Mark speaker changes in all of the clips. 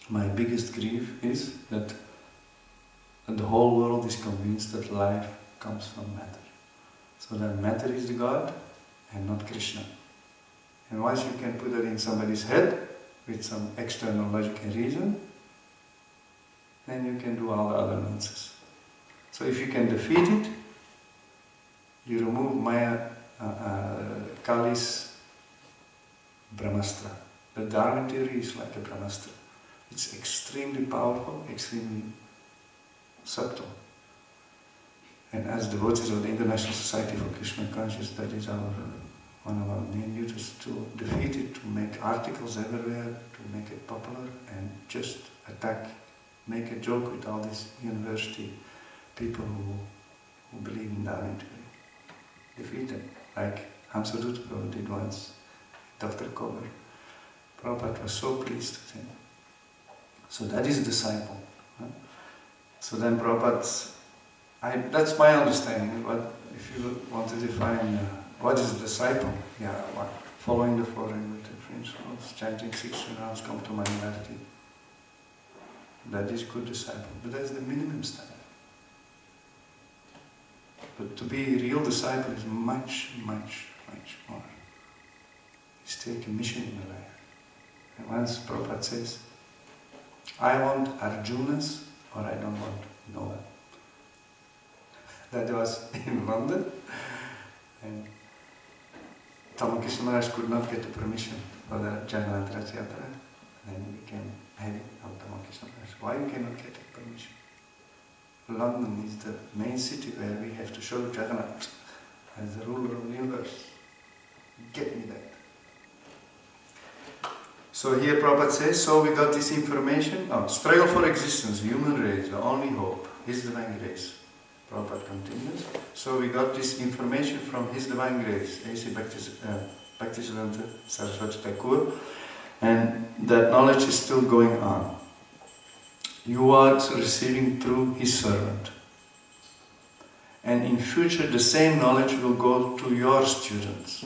Speaker 1: my biggest grief is that the whole world is convinced that life comes from matter. So that matter is the God and not Krishna. And once you can put that in somebody's head with some external logic and reason, then you can do all the other nonsense. So if you can defeat it, you remove Maya, Kali's Brahmastra. The Dharma theory is like a Brahmastra. It's extremely powerful, extremely subtle. And as devotees of the International Society for Krishna Consciousness, that is one of our main duties, to defeat it, to make articles everywhere, to make it popular, and just attack, make a joke with all these university people who believe in Dharma theory. Defeat them, like Hamsadutta did once, Dr. Kober. Prabhupada was so pleased with him. So that is disciple. Huh? So then Prabhupada, that's my understanding, but if you want to define what is a disciple, yeah, what? Following the four regulative principles, chanting 16 rounds, come to minority. That is good disciple, but that's the minimum standard. But to be a real disciple is much, much, much more. It's take a mission in your life. And once Prabhupada says, I want Arjunas or I don't want Noah. That was in London, and Tamakishna Maharaj could not get the permission for the Jagannath Rath Yatra. Then he became heavy of Tamakishna Maharaj. Why you cannot get the permission? London is the main city where we have to show Jagannath as the ruler of the universe. Get me that. So here Prabhupada says, so we got this information. Struggle for existence, human race, the only hope, His Divine Grace. Prabhupada continues. So we got this information from His Divine Grace, A.C. Bhaktisiddhanta Saraswati Thakur, and that knowledge is still going on. You are receiving through His servant. And in future the same knowledge will go to your students.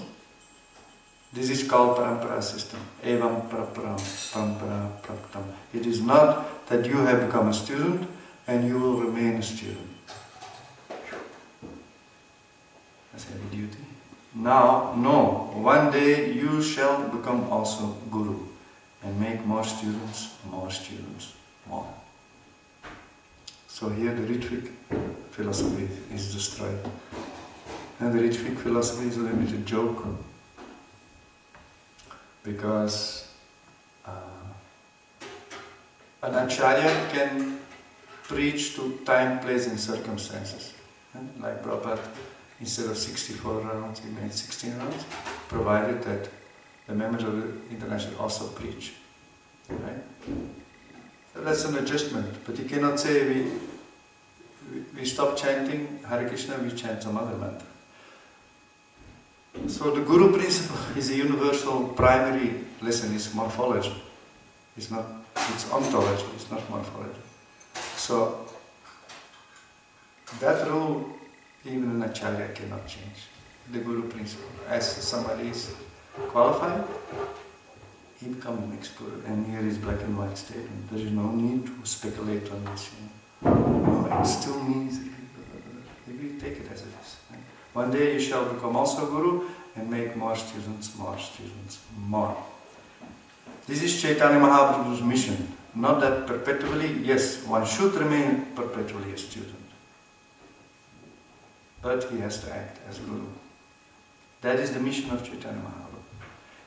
Speaker 1: This is called parampara system. Evam parampara praptam. It is not that you have become a student and you will remain a student. That's heavy duty. Now, no. One day you shall become also guru and make more students, more. So here the Ritvik philosophy is destroyed. And the Ritvik philosophy is a little bit a joke. Because an acharya can preach to time, place and circumstances. Like Prabhupada, instead of 64 rounds, he made 16 rounds, provided that the members of the international also preach. Right? So that's an adjustment, but you cannot say we stop chanting Hare Krishna, we chant some other mantra. So the Guru principle is a universal primary lesson, it's morphology. It's ontology, it's not morphology. So that rule, even an acharya cannot change. The Guru principle. As somebody is qualified, he becomes the next Guru. And here is black and white statement. There is no need to speculate on this. No, it still means, we take it as it is. One day you shall become also Guru and make more students. This is Chaitanya Mahaprabhu's mission. Not that perpetually, yes, one should remain perpetually a student. But he has to act as Guru. That is the mission of Chaitanya Mahaprabhu.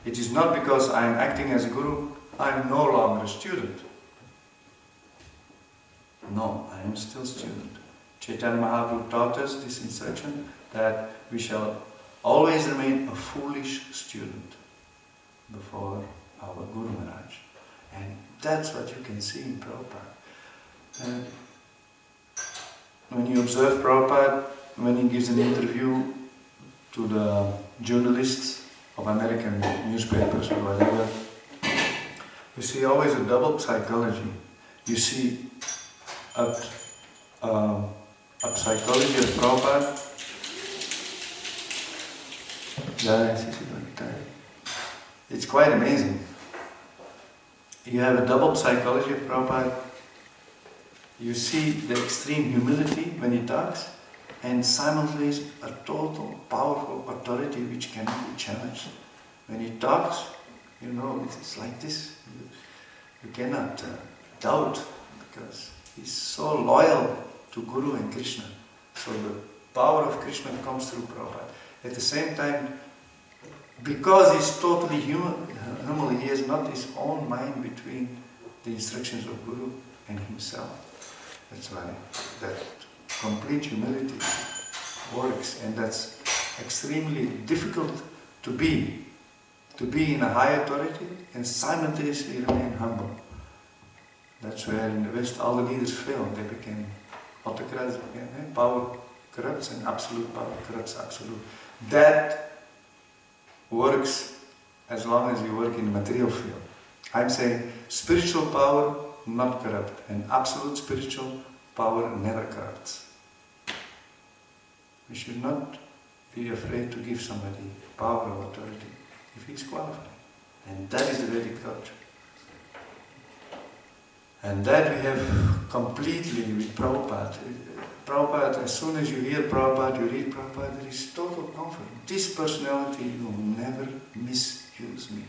Speaker 1: It is not because I am acting as a Guru, I am no longer a student. No, I am still a student. Chaitanya Mahaprabhu taught us this instruction that we shall always remain a foolish student before our Guru Maharaj. And that's what you can see in Prabhupada. And when you observe Prabhupada, when he gives an interview to the journalists of American newspapers or whatever, you see always a double psychology. You see a psychology of Prabhupada. It's quite amazing. you have a double psychology of Prabhupada. You see the extreme humility when he talks, and simultaneously a total powerful authority which cannot be challenged. When he talks, it's like this. You cannot doubt, because he's so loyal to Guru and Krishna. So the power of Krishna comes through Prabhupada. At the same time, because he's totally humble, he has not his own mind between the instructions of Guru and himself. That's why that complete humility works, and that's extremely difficult to be in a high authority and simultaneously remain humble. That's where in the West all the leaders failed. They became autocrats again. Power corrupts and absolute power corrupts absolute. That works as long as you work in the material field. I'm saying spiritual power not corrupt, and absolute spiritual power never corrupts. We should not be afraid to give somebody power or authority if he's qualified. And that is the Vedic culture. And that we have completely with Prabhupada. Prabhupada, as soon as you hear Prabhupada, you read Prabhupada, there is total comfort. This personality will never misuse me.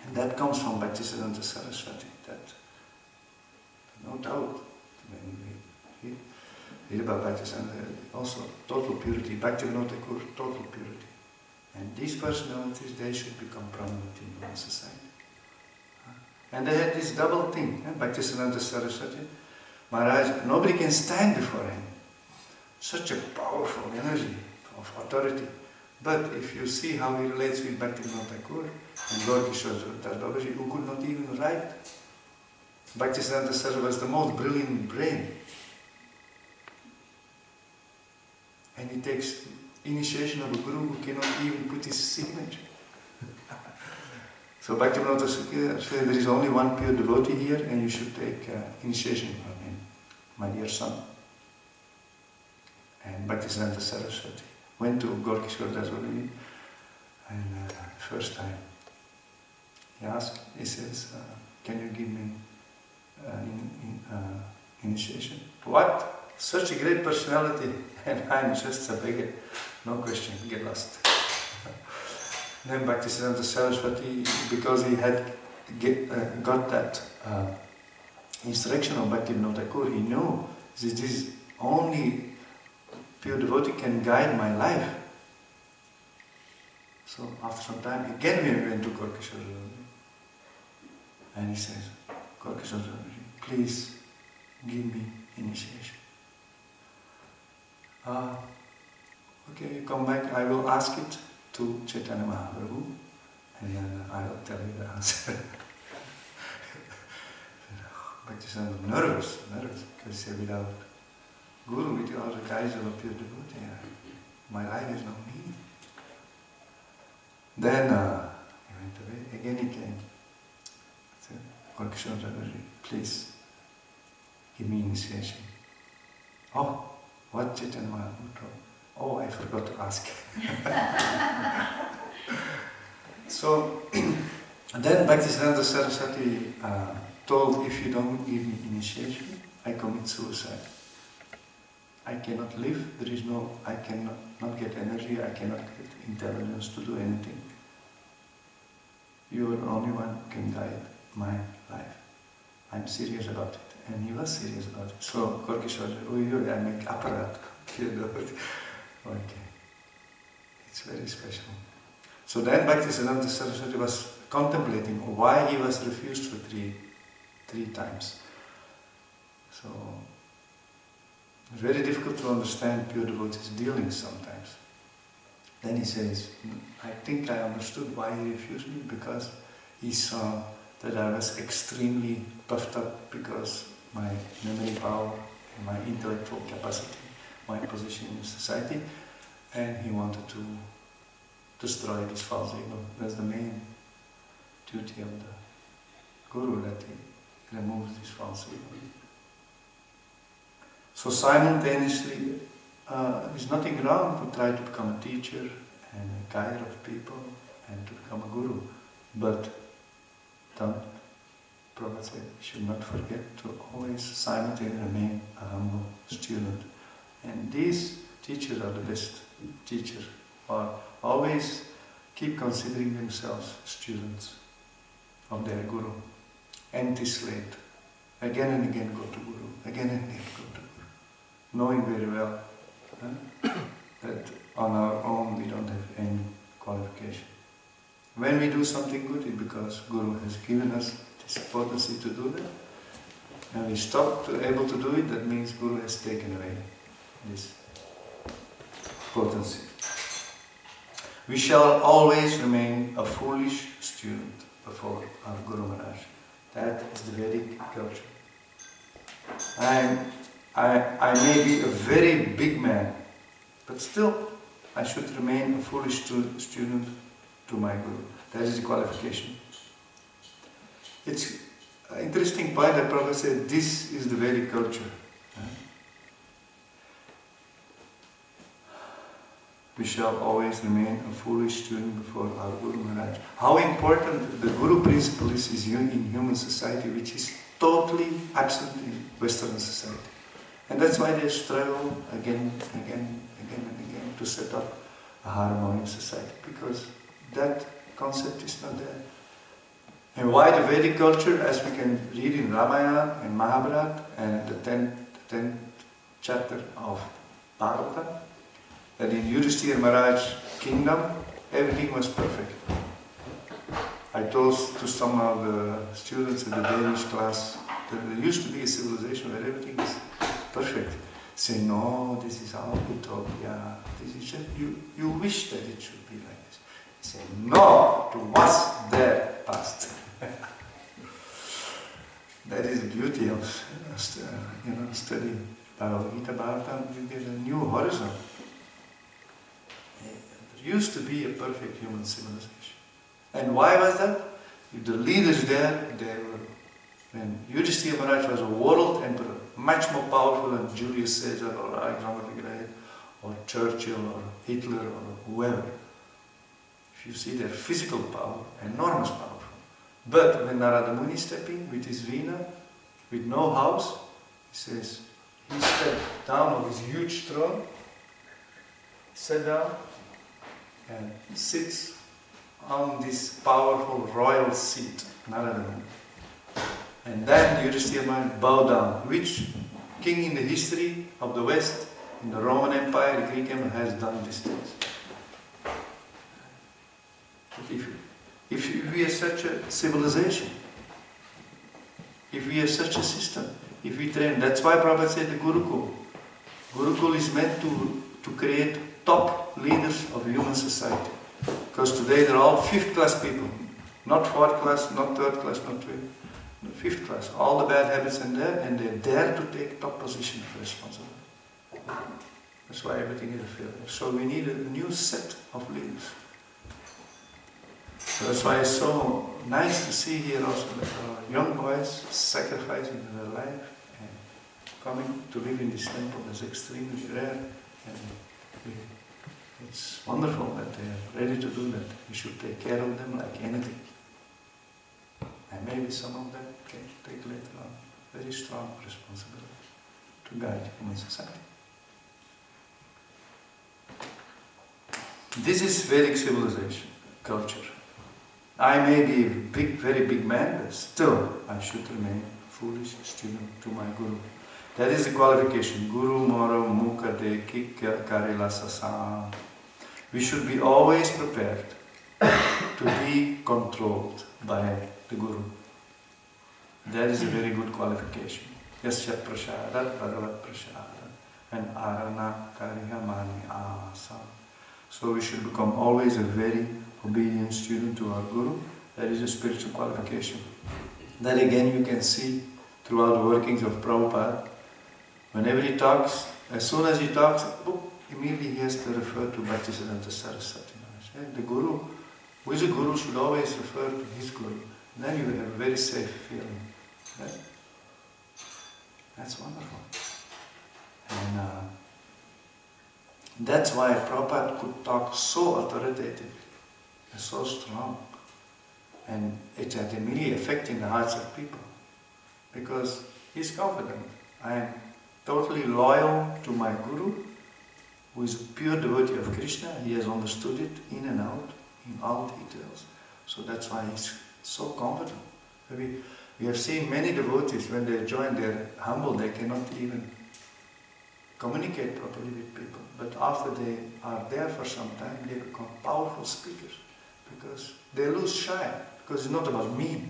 Speaker 1: And that comes from Bhaktisiddhanta Saraswati, that no doubt, when we read about Bhaktisiddhanta, also total purity, Bhaktivinoda Thakur, total purity. And these personalities, they should become prominent in our society. And they had this double thing, Bhaktisiddhanta Saraswati. Maharaj, nobody can stand before him. Such a powerful energy of authority. But if you see how he relates with Bhaktivinoda Thakur and Lord Kishore Das Babaji, who could not even write, Bhaktisiddhanta Saraswati was the most brilliant brain. And he takes initiation of a guru who cannot even put his signature. So Bhaktivinoda Thakur said, there is only one pure devotee here, and you should take initiation from him, my dear son. And Bhaktisiddhanta Saraswati went to Gorkishore Das Babaji, and first time he asked, he says, can you give me initiation? What? Such a great personality, and I'm just a beggar. No question, get lost. Then Bhaktisiddhanta Saraswati, because he had got that instruction of Bhaktivinoda Thakur, he knew this only pure devotee can guide my life. So after some time, again we went to Gorkishore, and he says, Gorkishore, please give me initiation. Okay, you come back, I will ask it to Chaitanya Mahaprabhu, and then I will tell you the answer. Bhaktisiddhanta was nervous, because he said, without Guru, without the guise of a pure devotee, my life has no meaning. Then he went away, again he came. He said, Gorkishore Babaji, please give me initiation. Oh, what Chaitanya Mahaprabhu? Oh, I forgot to ask. So, then Bhaktisiddhanta Saraswati told, if you don't give me initiation, I commit suicide. I cannot live, I cannot not get energy, I cannot get intelligence to do anything. You are the only one who can guide my life. I'm serious about it. And he was serious about it. So, Gorkishore said, I make aparat. Okay. It's very special. So then Bhaktisiddhanta Saraswati was contemplating why he was refused for three times. So it's very difficult to understand pure devotees' dealings sometimes. Then he says, I think I understood why he refused me, because he saw that I was extremely puffed up because my memory power and my intellectual capacity, my position in society, and he wanted to destroy this false ego. That's the main duty of the Guru, that he removes this false ego. So simultaneously, there's nothing wrong to try to become a teacher and a guide of people and to become a Guru, but done, Prabhupada said, we should not forget to always silently remain a humble student. And these teachers are the best teachers, or always keep considering themselves students of their Guru, empty slate. Again and again go to Guru, again and again go to Guru, knowing very well that on our own we don't have any qualification. When we do something good, it's because Guru has given us this potency to do that. And we stop able to do it, that means Guru has taken away this potency. We shall always remain a foolish student before our Guru Maharaj. That is the Vedic culture. I may be a very big man, but still I should remain a foolish student to my Guru. That is the qualification. It's an interesting point that Prabhupada said, this is the Vedic culture. We shall always remain a foolish student before our Guru Maharaj. How important the Guru principle is in human society, which is totally absent in Western society. And that's why they struggle again and again to set up a harmonious society, because that concept is not there. And why the Vedic culture, as we can read in Ramayana and Mahabharata and the 10th chapter of Bhagavata, that in Yudhishthira Maharaj's kingdom, everything was perfect. I told to some of the students in the Danish class that there used to be a civilization where everything is perfect. Say, no, this is our utopia. This is just, you wish that it should be like this. Say, no, to was there past. That is the beauty of studying Bhagavad Gita, Bhagavatam. You get a new horizon. There used to be a perfect human civilization. And why was that? The leaders there, they were, when Yudhishthira Maharaj was a world emperor, much more powerful than Julius Caesar or Alexander the Great or Churchill or Hitler or whoever. If you see their physical power, enormous power. But when Narada Muni stepped in with his Veena, with no house, he says, he stepped down on his huge throne, sat down and sits on this powerful royal seat, Narada Muni. And then Yudhishthira Maharaj bowed down. Which king in the history of the West, in the Roman Empire, the Greek Empire, has done these things? If we have such a civilization, if we have such a system, if we train, that's why Prabhupada said the Gurukul. Gurukul is meant to create top leaders of human society. Because today they're all 5th class people. Not 4th class, not 3rd class, not 5th class. All the bad habits are there, and they dare to take top position of responsibility. That's why everything is a failure. So we need a new set of leaders. So that's why it's so nice to see here also that our young boys sacrificing their life and coming to live in this temple is extremely rare. And it's wonderful that they are ready to do that. We should take care of them like anything. And maybe some of them can take later on very strong responsibility to guide human society. This is Vedic civilization, culture. I may be a very big man, but still I should remain a foolish student to my Guru. That is the qualification. Guru moro mukha de karila sasa. We should be always prepared to be controlled by the Guru. That is a very good qualification. Yasya prasadat bhagavat prasadat and arana kariha mani asa. So we should become always a very obedient student to our Guru. That is a spiritual qualification. That again you can see throughout the workings of Prabhupada. Whenever he talks, as soon as he talks, immediately he has to refer to Bhaktisiddhanta Saraswati Maharaj. The Guru, who is a Guru, should always refer to his Guru. Then you will have a very safe feeling. Right? That's wonderful. And that's why Prabhupada could talk so authoritatively and so strong. And it had immediate effect in the hearts of people. Because he's confident. I am totally loyal to my Guru, who is a pure devotee of Krishna. He has understood it in and out, in all details. So that's why he's so confident. We have seen many devotees, when they join, they're humble, they cannot even communicate properly with people. But after they are there for some time, they become powerful speakers. Because they lose shy, because it's not about me.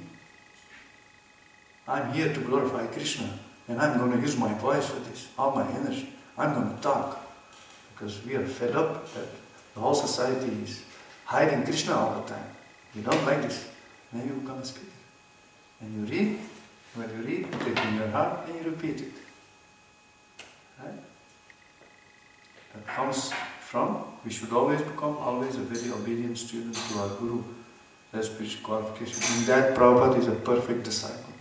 Speaker 1: I'm here to glorify Krishna, and I'm going to use my voice for this, all my energy. I'm going to talk. Because we are fed up that the whole society is hiding Krishna all the time. You don't like this, then you become a speaker. And you read, when you read, you take it in your heart and you repeat it. Right? That comes from, we should always become a very obedient student to our Guru. That's spiritual qualification. In that, Prabhupada is a perfect disciple.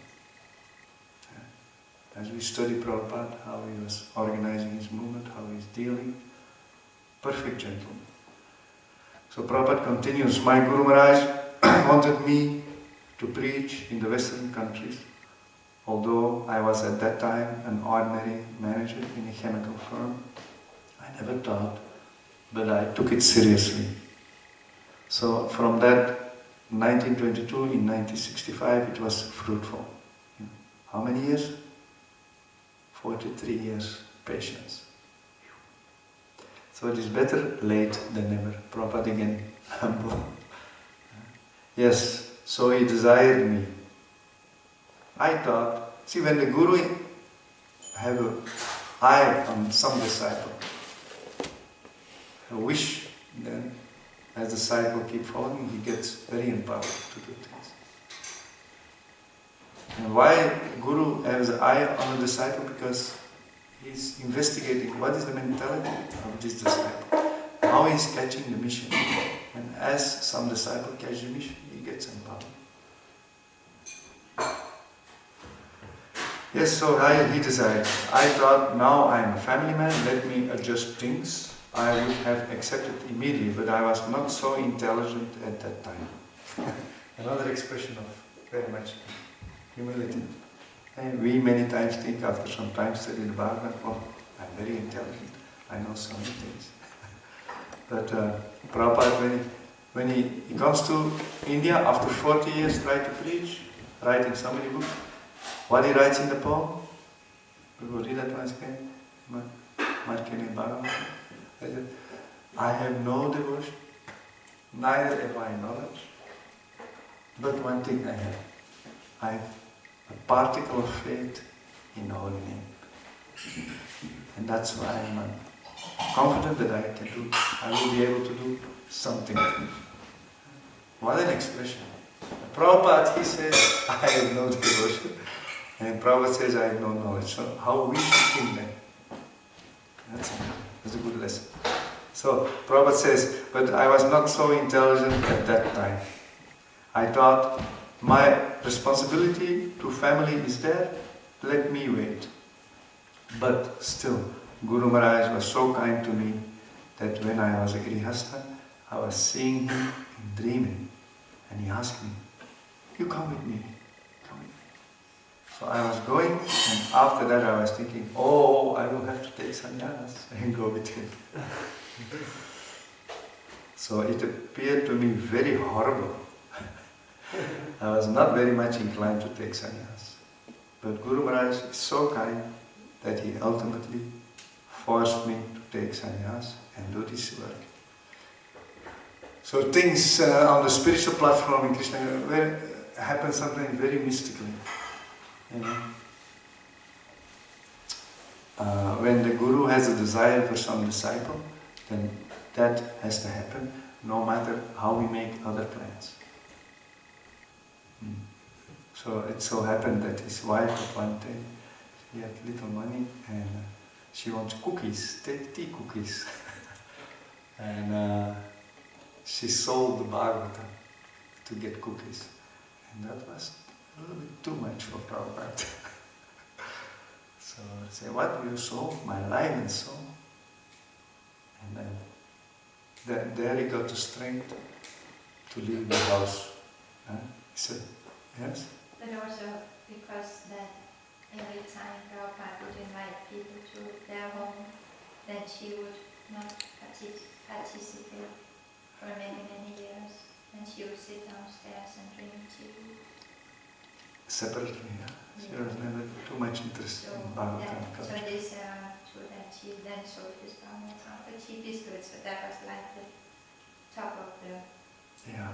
Speaker 1: As we study Prabhupada, how he was organizing his movement, how he's dealing, perfect gentleman. So Prabhupada continues, my Guru Maharaj wanted me to preach in the Western countries, although I was at that time an ordinary manager in a chemical firm. I never taught, but I took it seriously. So from that 1922 in 1965 it was fruitful. How many years? 43 years patience. So it is better late than never. Prabhupada again, humble. Yes, so he desired me. I thought, see, when the Guru have an eye on some disciple, a wish, then as the disciple keep following, he gets very empowered to do things. And why Guru has an eye on the disciple? Because he's investigating what is the mentality of this disciple, how he's catching the mission. And as some disciple catch the mission, he gets empowered. Yes, so he decided. I thought, now I'm a family man, let me adjust things. I would have accepted immediately, but I was not so intelligent at that time. Another expression of very much humility. And we many times think after some time studying the Bhagavad, oh, I'm very intelligent, I know so many things. But Prabhupada, when he comes to India, after 40 years try to preach, writing so many books, what he writes in the poem, we will read that once again, Markene Bhagavad. I have no devotion, neither have I knowledge, but one thing I have a particle of faith in the Holy Name. And that's why I'm confident that I will be able to do something. What an expression. Prabhupada, he says, I have no devotion. And Prabhupada says, I have no knowledge. So how we should think then? That's a good lesson. So Prabhupada says, but I was not so intelligent at that time. I thought, my responsibility to family is there, let me wait. But still, Guru Maharaj was so kind to me that when I was a Grihastha, I was seeing him in dreaming. And he asked me, you come with me, come with me. So I was going, and after that I was thinking, oh, I will have to take sannyas and go with him. So it appeared to me very horrible. I was not very much inclined to take sannyas. But Guru Maharaj is so kind that he ultimately forced me to take sannyas and do this work. So things on the spiritual platform in Krishna happen sometimes very mystically. You know? When the Guru has a desire for some disciple, then that has to happen, no matter how we make other plans. So it so happened that his wife at one day, she had little money and she wants cookies, tea cookies. And she sold the Bhagavatam to get cookies. And that was a little bit too much for Prabhupada. So I said, what? You sold my life and soul? And then there he got the strength to leave the house. He said, yes?
Speaker 2: But also because that every time Prabhupada would invite people to their home, then she would not participate for many, many years. And she would sit downstairs and drink tea.
Speaker 1: Separately, yeah. She was never too much interested in Bhagavatam culture.
Speaker 2: So this true that she then sold this Bhagavatam, but she discovered, so that was like the top of the...
Speaker 1: Yeah.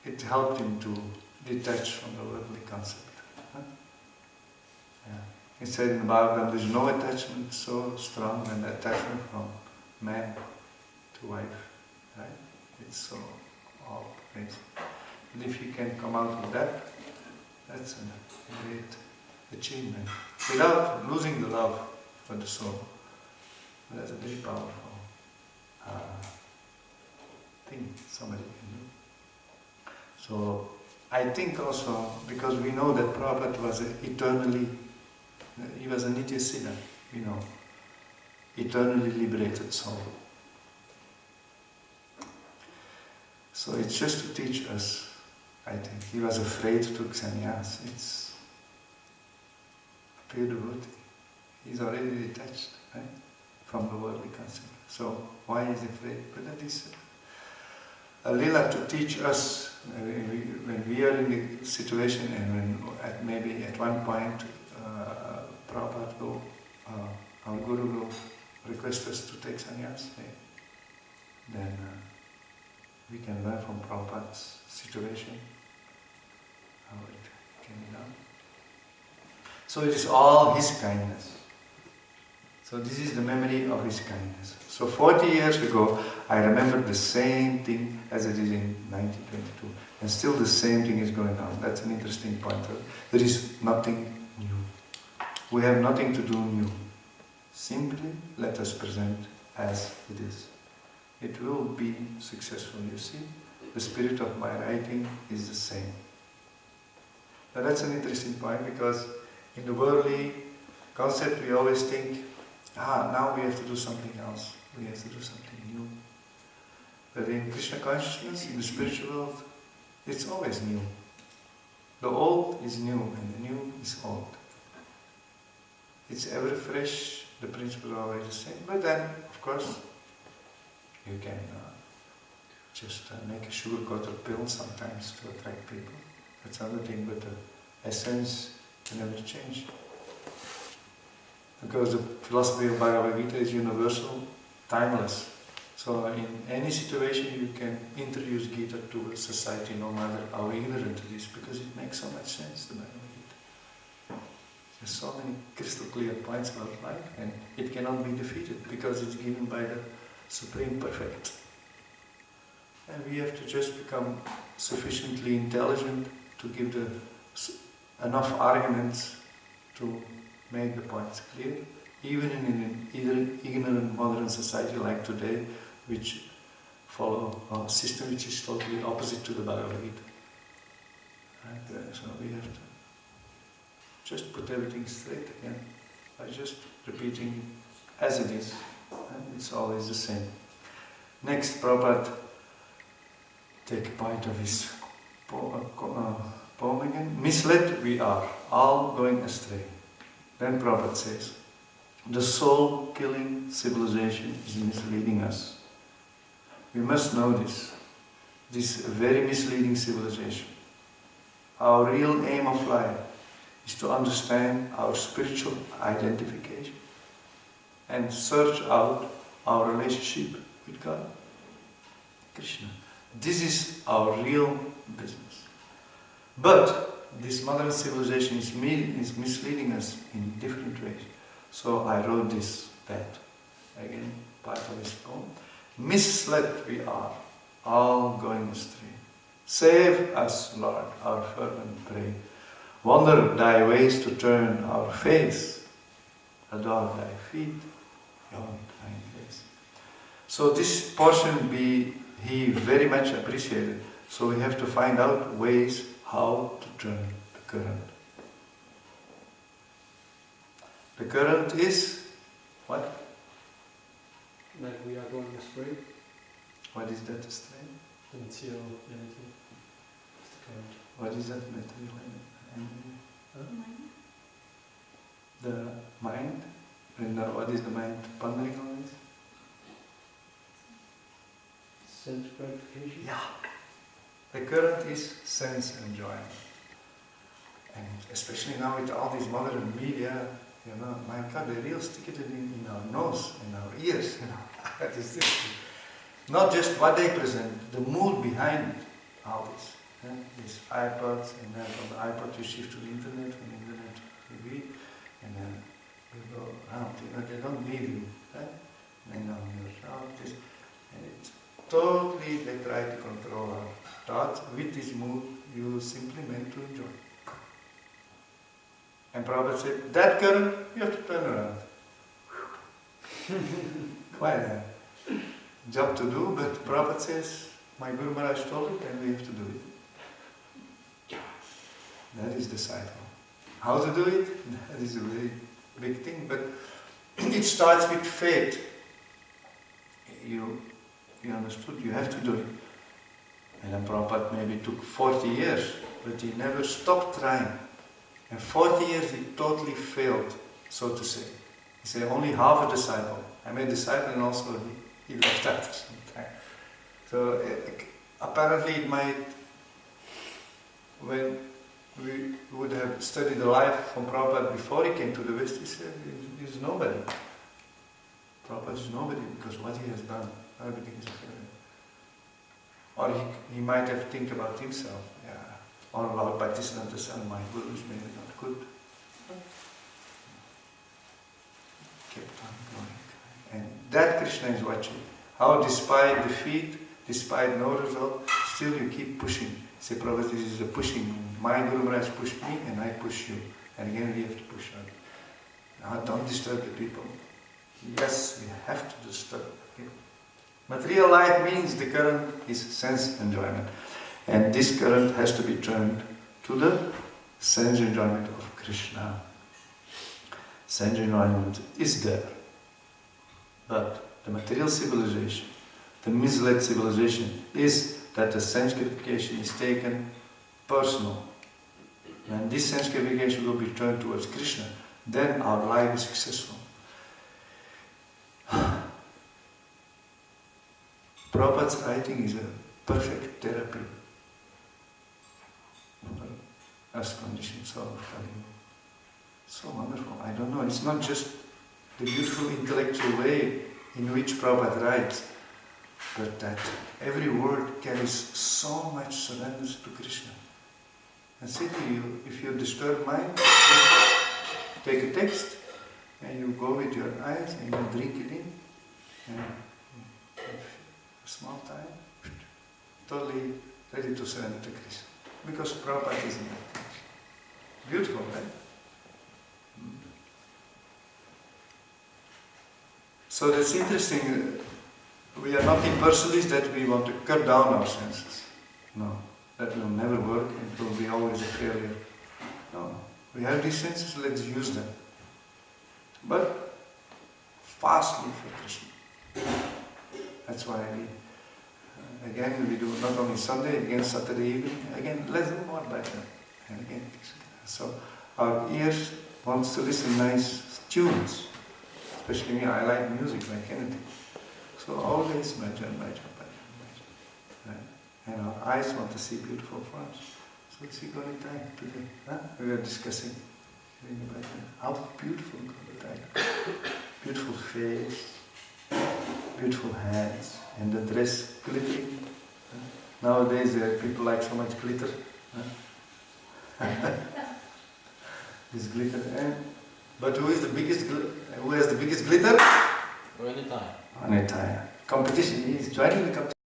Speaker 1: It helped him to detach from the worldly concept. Huh? Yeah. He said in the Bhagavatam, there's no attachment so strong than the attachment from man to wife. Right? It's so amazing. And if you can come out of that, that's a great achievement. Without losing the love for the soul. That's a very powerful thing somebody can do. So I think also, because we know that Prabhupada was he was a Nitya Siddha, we know, eternally liberated soul. So it's just to teach us, I think. He was afraid to take sannyas. It's a pure devotee. He's already detached, right, from the worldly concept. So why is he afraid? But that is a lila to teach us when we are in the situation, and when maybe at one point Prabhupada our Guru will request us to take sannyas, then we can learn from Prabhupada's situation how it can be done. So it is all his kindness. So this is the memory of his kindness. So 40 years ago, I remember the same thing as it is in 1922. And still the same thing is going on. That's an interesting point. There is nothing new. We have nothing to do new. Simply let us present as it is. It will be successful, you see. The spirit of my writing is the same. Now that's an interesting point, because in the worldly concept we always think, now we have to do something else. We have to do something new. But in Krishna consciousness, in the spiritual world, it's always new. The old is new and the new is old. It's ever fresh, the principle is always the same. But then, of course, you can just make a sugar-coated pill sometimes to attract people. That's another thing, but the essence can never change. Because the philosophy of Bhagavad Gita is universal, timeless. So in any situation you can introduce Gita to a society, no matter how ignorant it is, because it makes so much sense, the Bhagavad Gita. There's so many crystal clear points about life, and it cannot be defeated, because it's given by the Supreme Perfect. And we have to just become sufficiently intelligent to give enough arguments to make the points clear, even in an ignorant modern society like today, which follow a system which is totally opposite to the Bhagavad Gita. Right? So we have to just put everything straight again by just repeating as it is. And it's always the same. Next, Prabhupada take a bite of his poem again. Misled we are, all going astray. Then Prabhupada says, the soul-killing civilization is misleading us. We must know this. This very misleading civilization. Our real aim of life is to understand our spiritual identification and search out our relationship with God, Krishna. This is our real business. But this modern civilization is misleading us in different ways. So I wrote that. Again, part of this poem. Misled we are, all going astray. Save us, Lord, our fervent pray. Wander thy ways to turn our face. Adore thy feet, your kind grace. So this portion he very much appreciated. So we have to find out ways how to turn the current. The current is what?
Speaker 3: That we are going astray.
Speaker 1: What is that astray?
Speaker 3: Material unity.
Speaker 1: What is that material? The mind? And what is the mind pondering on this?
Speaker 3: Sense gratification?
Speaker 1: Yeah. The current is sense enjoyment. And especially now with all these modern media, my God, they really stick it in our nose, in our ears. That is this. Not just what they present, the mood behind all this. These iPods, and then from the iPod you shift to the internet, from the internet to TV, and then you go around. They don't leave you. They know you're around this. And it's totally, they try to control our thoughts. With this mood, you simply meant to enjoy. And Prabhupada said, that current, you have to turn around. Quite a job to do, but Prabhupada says, my Guru Maharaj told it and we have to do it. That is the cycle. How to do it? That is a very big thing, but it starts with faith. You understood, you have to do it. And then Prabhupada maybe took 40 years, but he never stopped trying. And 40 years he totally failed, so to say. He said only half a disciple. I made a disciple and also he left after some time. So apparently it might, when we would have studied the life from Prabhupada before he came to the West, he said he's nobody. Prabhupada is nobody because what he has done, everything is failure. Or he might have think about himself, or about Bhaktisiddhanta Son, my Guru is maybe not good. Kept on going. And that Krishna is watching. How despite defeat, despite no result, still you keep pushing. Say, Prabhupada, this is a pushing. My Guru Maharaj pushed me and I push you. And again we have to push on. Now don't disturb the people. Yes, we have to disturb the people. Material life means the current is sense enjoyment. And this current has to be turned to the sense enjoyment of Krishna. Sense enjoyment is there. But the material civilization, the misled civilization, is that the sense gratification is taken personal. When this sense gratification will be turned towards Krishna, then our life is successful. Prabhupada's writing is a perfect therapy for us conditioned soul. So wonderful. I don't know, it's not just the beautiful intellectual way in which Prabhupada writes, but that every word carries so much surrender to Krishna. I say to you, if you disturb mind, just take a text and you go with your eyes and you drink it in, and a small time, totally ready to surrender to Krishna. Because Prabhupada is in that condition. Beautiful, right? So that's interesting. We are not impersonalists that we want to cut down our senses. No, that will never work and it will be always a failure. No, we have these senses, let's use them. But fastly for Krishna. That's why we do not only Sunday, again Saturday evening, again less and more like that. And again, so our ears wants to listen nice tunes. Especially me, I like music like anything. So always bhajan. Right? And our eyes want to see beautiful forms. So it's equally time today. We are discussing how beautiful God. Beautiful face, beautiful hands, and the dress glittering. Nowadays people like so much glitter. This glitter. But who has the biggest glitter?
Speaker 3: Or anytime.
Speaker 1: Anytime. Competition. He is joining the competition.